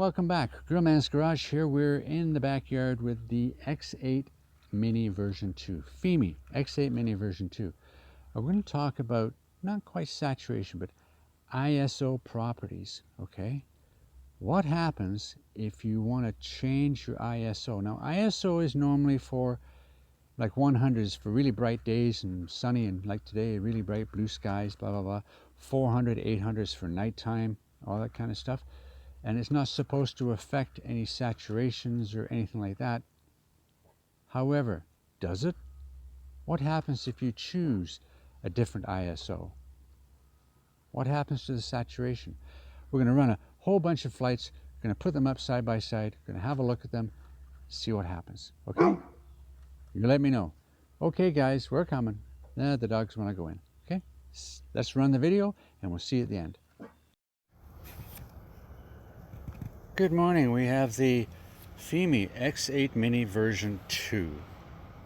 welcome back. Grillman's Garage here. We're in the backyard with the X8 Mini version 2. Fimi X8 Mini version 2. We're going to talk about not quite saturation, but ISO properties, okay? What happens if you want to change your ISO? Now, ISO is normally for like 100 is for really bright days and sunny, and like today, really bright blue skies, blah, blah, blah. 400, 800 is for nighttime, all that kind of stuff. And it's not supposed to affect any saturations or anything like that. However, does it? What happens if you choose a different ISO? What happens to the saturation? We're going to run a whole bunch of flights. We're going to put them up side by side. We're going to have a look at them, see what happens. Okay? You let me know. Okay, guys, we're coming. The dogs want to go in. Okay? Let's run the video, and we'll see you at the end. Good morning. We have the Fimi X8 Mini version 2.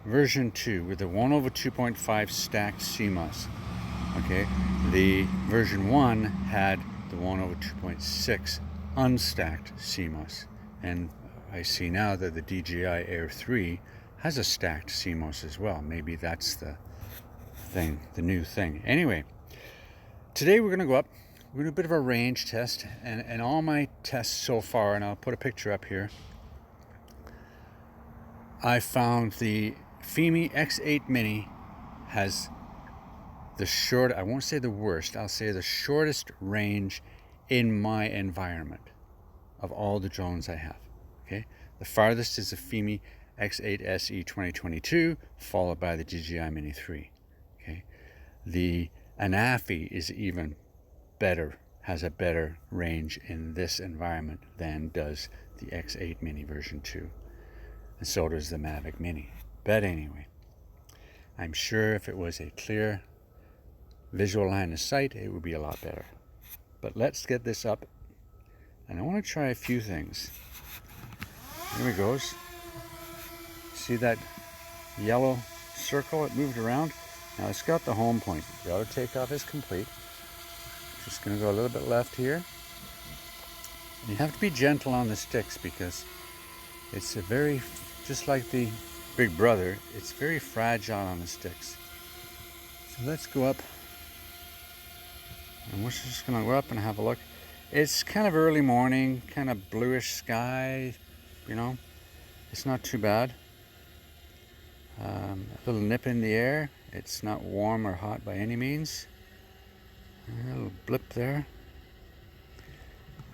Version 2 with the 1/2.5 stacked CMOS. Okay, the version 1 had the 1/2.6 unstacked CMOS. And I see now that the DJI Air 3 has a stacked CMOS as well. Maybe that's the thing, the new thing. Anyway, today we're going to go up. We're going to do a bit of a range test, and all my tests so far, and I'll put a picture up here, I found the Fimi X8 Mini has the short, I won't say the worst, I'll say the shortest range in my environment of all the drones I have. Okay, the farthest is the Fimi X8 SE 2022, followed by the DJI Mini 3. Okay, the Anafi is even better, has a better range in this environment than does the X8 Mini version 2, and so does the Mavic Mini. But anyway, I'm sure if it was a clear visual line of sight, it would be a lot better. But let's get this up, and I want to try a few things. Here it goes. See that yellow circle? It moved around. Now it's got the home point. The auto takeoff is complete. Just going to go a little bit left here. You have to be gentle on the sticks because it's a very, just like the Big Brother, it's very fragile on the sticks. So let's go up, and we're just going to go up and have a look. It's kind of early morning, kind of bluish sky, you know, it's not too bad. A little nip in the air. It's not warm or hot by any means. A little blip there.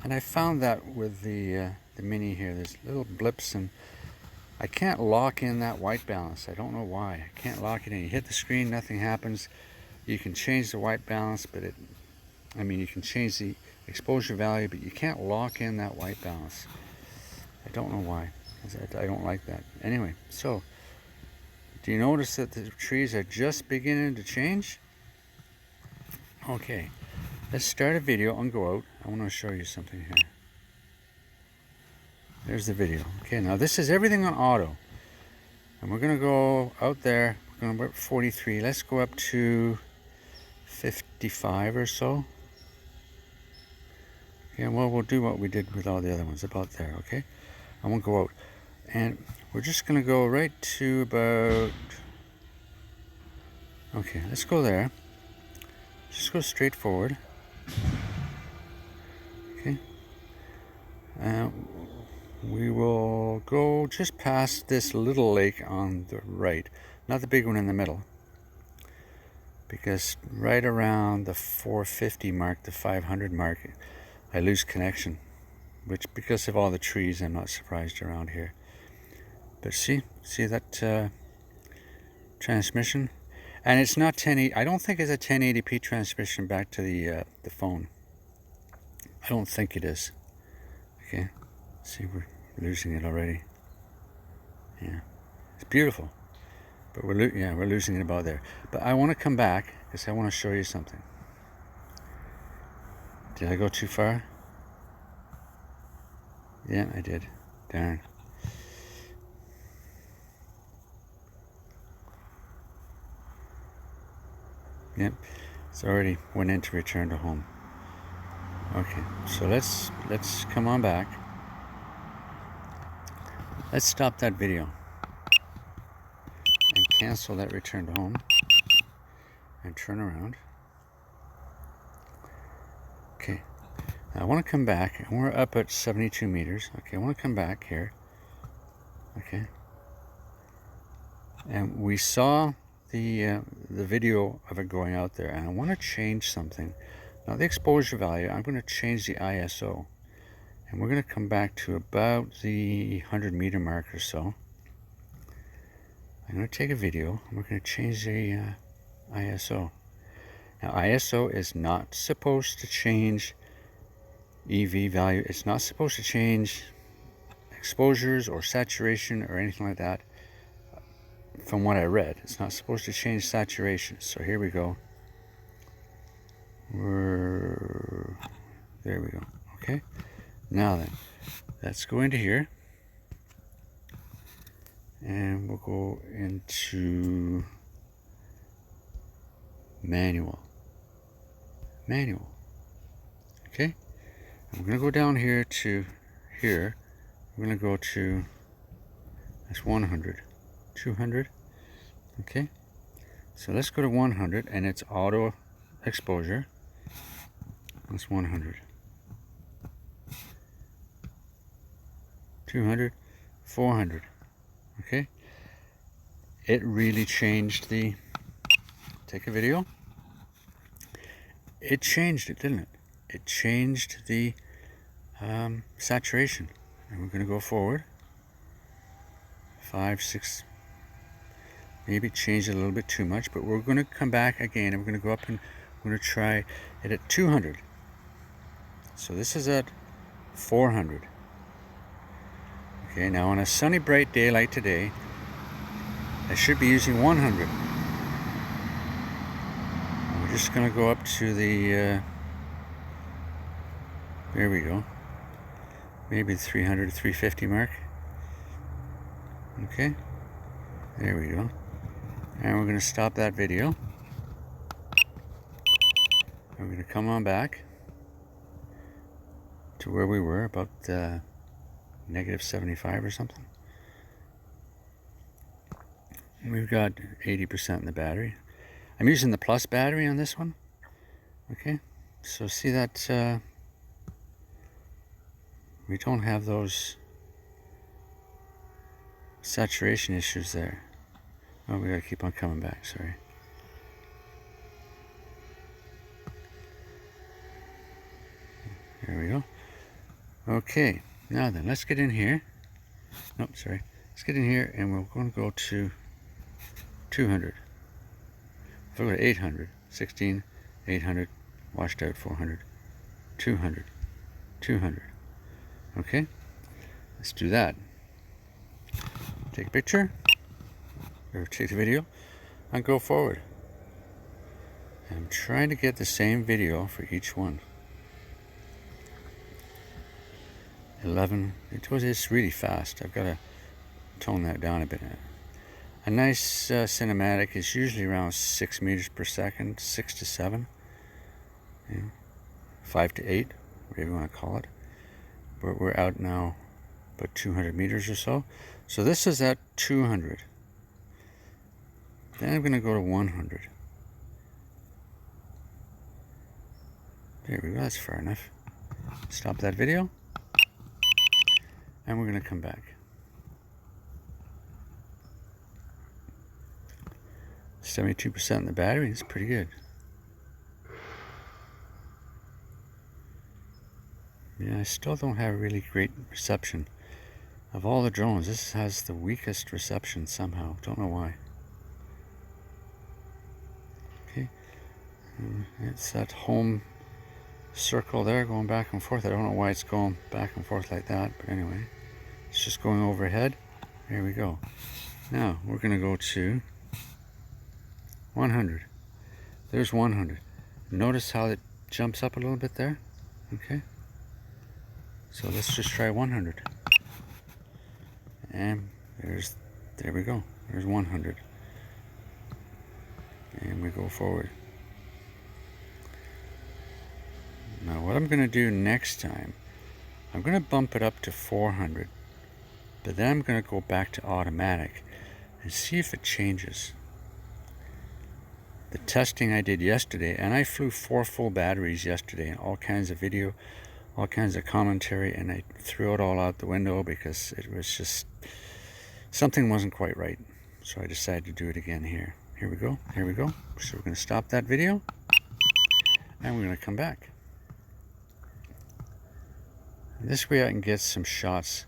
And I found that with the Mini here, there's little blips, and I can't lock in that white balance. I don't know why. I can't lock it in. You hit the screen, nothing happens. You can change the white balance, but you can change the exposure value, but you can't lock in that white balance. I don't know why. I don't like that. Anyway, so do you notice that the trees are just beginning to change? Okay, let's start a video and go out. I want to show you something here. There's the video. Okay, now this is everything on auto. And we're going to go out there. We're going to go up 43. Let's go up to 55 or so. Yeah, well, we'll do what we did with all the other ones, about there, okay? I won't go out. And we're just going to go right to about... Okay, let's go there. Just go straight forward. Okay. We will go just past this little lake on the right, not the big one in the middle, because right around the 450 mark, the 500 mark, I lose connection, which, because of all the trees, I'm not surprised around here. But see that transmission? And it's not 1080. I don't think it's a 1080p transmission back to the phone. I don't think it is. Okay, see, we're losing it already. Yeah, it's beautiful, but we're losing it about there. But I want to come back because I want to show you something. Did I go too far? Yeah, I did. Darn. Yep, it's already went into return to home. Okay, so let's come on back. Let's stop that video and cancel that return to home and turn around. Okay, now I want to come back, and we're up at 72 meters. Okay, I want to come back here. Okay, and we saw the video of it going out there, and I want to change something. Now the exposure value, I'm going to change the ISO, and we're going to come back to about the 100-meter mark or so. I'm going to take a video, and we're going to change the ISO. Now ISO is not supposed to change EV value. It's not supposed to change exposures or saturation or anything like that. From what I read, it's not supposed to change saturation. So here we go. There we go. Okay, now then, let's go into here, and we'll go into manual. Okay, and we're going to go down here to here. We're going to go to, that's 100, 200. Okay, so let's go to 100, and it's auto exposure. That's 100, 200, 400. Okay, it really changed the, take a video. It changed it, didn't it? It changed the saturation. And we're going to go forward 5, 6, maybe change it a little bit too much, but we're going to come back again, and we're going to go up, and we're going to try it at 200. So this is at 400. Okay, now on a sunny bright day like today, I should be using 100. We're just going to go up to the there we go, maybe 300, 350 mark. Okay, there we go. And we're going to stop that video. We're going to come on back to where we were, about negative 75 or something. We've got 80% in the battery. I'm using the plus battery on this one. Okay, so see that we don't have those saturation issues there. Oh, we gotta keep on coming back, sorry. There we go. Okay, now then, let's get in here. Nope, sorry. Let's get in here, and we're going to go to 200. If I go to 800, 16, 800, washed out 400, 200, 200. Okay, let's do that. Take a picture, or take the video, and go forward. I'm trying to get the same video for each one. 11, it's really fast. I've got to tone that down a bit. A nice cinematic is usually around 6 meters per second, 6 to 7, 5 to 8, whatever you want to call it. We're out now about 200 meters or so. So this is at 200. Then I'm going to go to 100. There we go, that's far enough. Stop that video. And we're going to come back. 72% in the battery, it's pretty good. Yeah, I still don't have really great reception. Of all the drones, this has the weakest reception somehow. Don't know why. Okay, it's that home circle there going back and forth. I don't know why it's going back and forth like that, but anyway, it's just going overhead. There we go. Now we're going to go to 100. There's 100. Notice how it jumps up a little bit there. Okay, so let's just try 100. And there we go. There's 100. And we go forward. Now what I'm going to do next time, I'm going to bump it up to 400. But then I'm going to go back to automatic and see if it changes. The testing I did yesterday, and I flew 4 full batteries yesterday and all kinds of video, all kinds of commentary, and I threw it all out the window because it was just, something wasn't quite right. So I decided to do it again here. Here we go, here we go. So we're going to stop that video and we're going to come back. This way I can get some shots,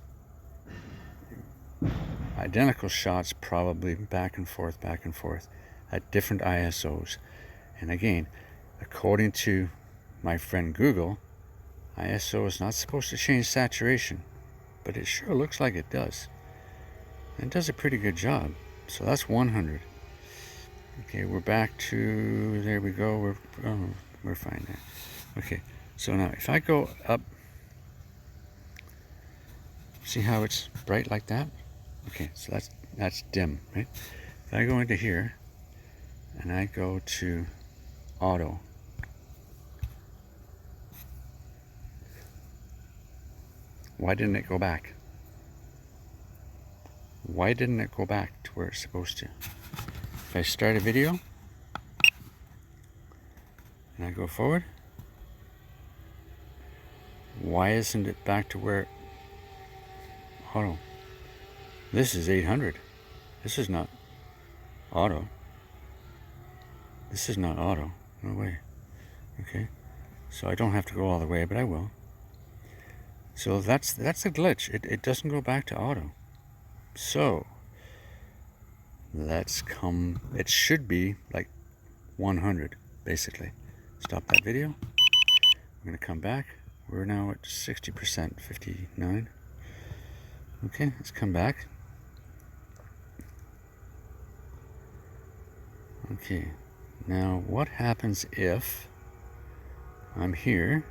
identical shots, probably back and forth at different ISOs. And again, according to my friend Google, ISO is not supposed to change saturation, but it sure looks like it does. And it does a pretty good job. So that's 100. Okay, we're back to, there we go, we're fine there. Okay, so now if I go up, see how it's bright like that? Okay, so that's dim, right? If I go into here and I go to auto, why didn't it go back? Why didn't it go back to where it's supposed to? If I start a video and I go forward, why isn't it back to where auto? This is 800. This is not auto. This is not auto. No way. Okay. So I don't have to go all the way, but I will. So that's a glitch. It doesn't go back to auto. So let's come, it should be like 100 basically. Stop that video. We're going to come back. We're now at 60%, 59. Okay, let's come back. Okay, now what happens if I'm here?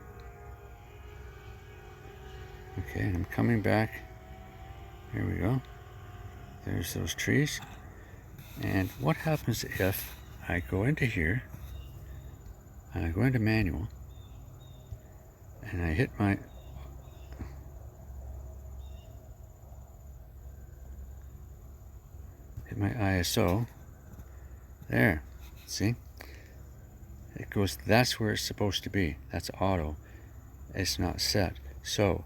Okay, and I'm coming back. Here we go. There's those trees. And what happens if I go into here and I go into manual and I hit my ISO. There, see? It goes, that's where it's supposed to be. That's auto. It's not set. So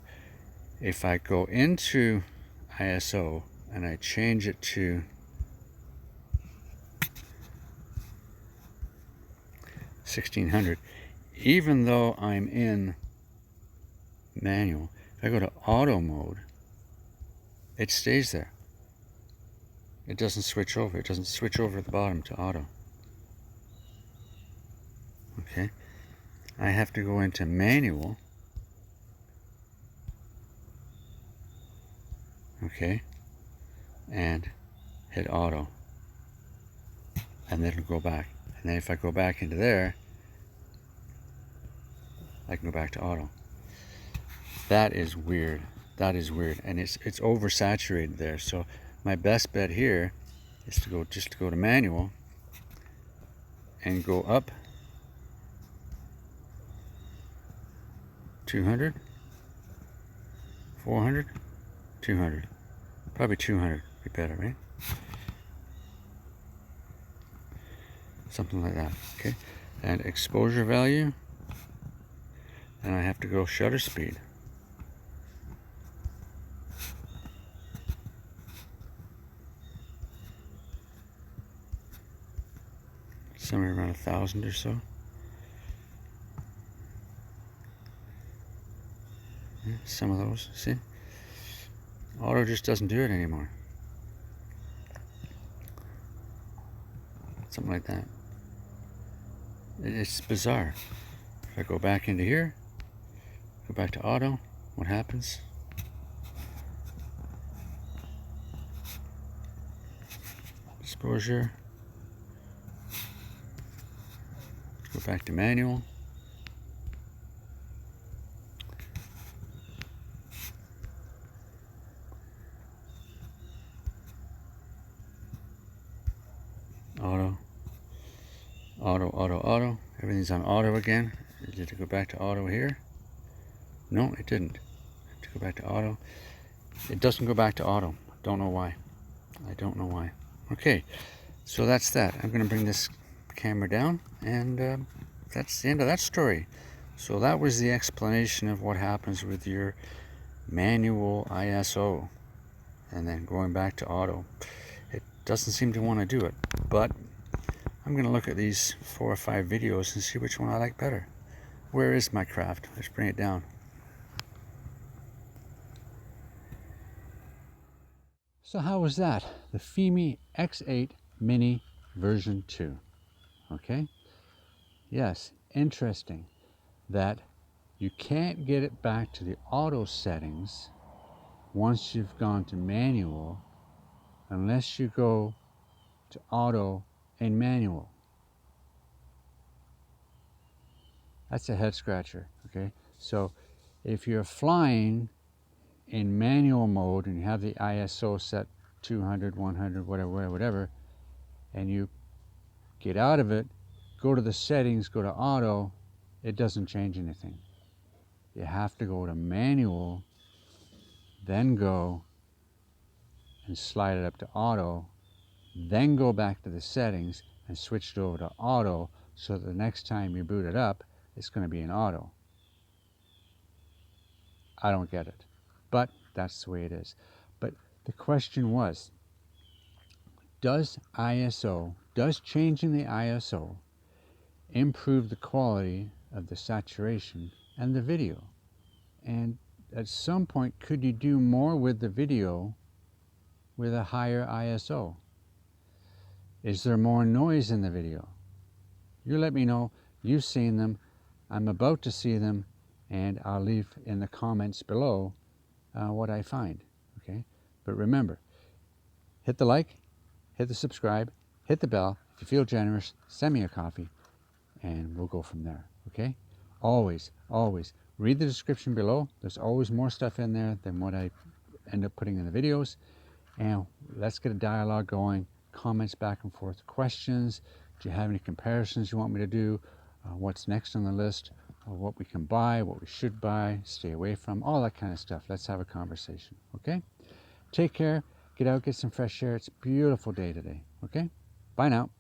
if I go into ISO and I change it to 1600, even though I'm in manual, if I go to auto mode, it stays there. It doesn't switch over. It doesn't switch over at the bottom to auto. Okay. I have to go into manual. Okay. And hit auto. And then it'll go back. And then if I go back into there, I can go back to auto. That is weird. That is weird. And it's oversaturated there. So my best bet here is to go to manual and go up 200, 400, 200. Probably 200 would be better, right? Something like that. Okay. And exposure value. And I have to go shutter speed. Somewhere around 1,000 or so. Yeah, some of those, see? Auto just doesn't do it anymore. Something like that. It's bizarre. If I go back into here, go back to auto, what happens? Exposure. Go back to manual. Auto. Everything's on auto again. Did it go back to auto here? No, it didn't. To go back to auto. it doesn't go back to auto. Don't know why. I don't know why. Okay, so that's that. I'm going to bring this camera down, and that's the end of that story. So that was the explanation of what happens with your manual ISO and then going back to auto. It doesn't seem to want to do it, but I'm going to look at these 4 or 5 videos and see which one I like better. Where is my craft? Let's bring it down. So how was that? The Fimi X8 Mini version 2. Okay? Yes, interesting that you can't get it back to the auto settings once you've gone to manual unless you go to auto and manual. That's a head scratcher, okay? So if you're flying in manual mode and you have the ISO set 200, 100, whatever, and you get out of it, go to the settings, go to auto, it doesn't change anything. You have to go to manual, then go and slide it up to auto, then go back to the settings and switch it over to auto, so that the next time you boot it up, it's going to be in auto. I don't get it, but that's the way it is. But the question was, does changing the ISO improve the quality of the saturation and the video? And at some point, could you do more with the video with a higher ISO? Is there more noise in the video? You let me know. You've seen them. I'm about to see them, and I'll leave in the comments below what I find. Okay? But remember, hit the like, hit the subscribe, hit the bell. If you feel generous, send me a coffee, and we'll go from there. Okay? Always, always read the description below. There's always more stuff in there than what I end up putting in the videos. And let's get a dialogue going. Comments back and forth, questions. Do you have any comparisons you want me to do? What's next on the list? What we can buy, what we should buy, stay away from, all that kind of stuff. Let's have a conversation, okay? Take care. Get out, get some fresh air. It's a beautiful day today, okay? Bye now.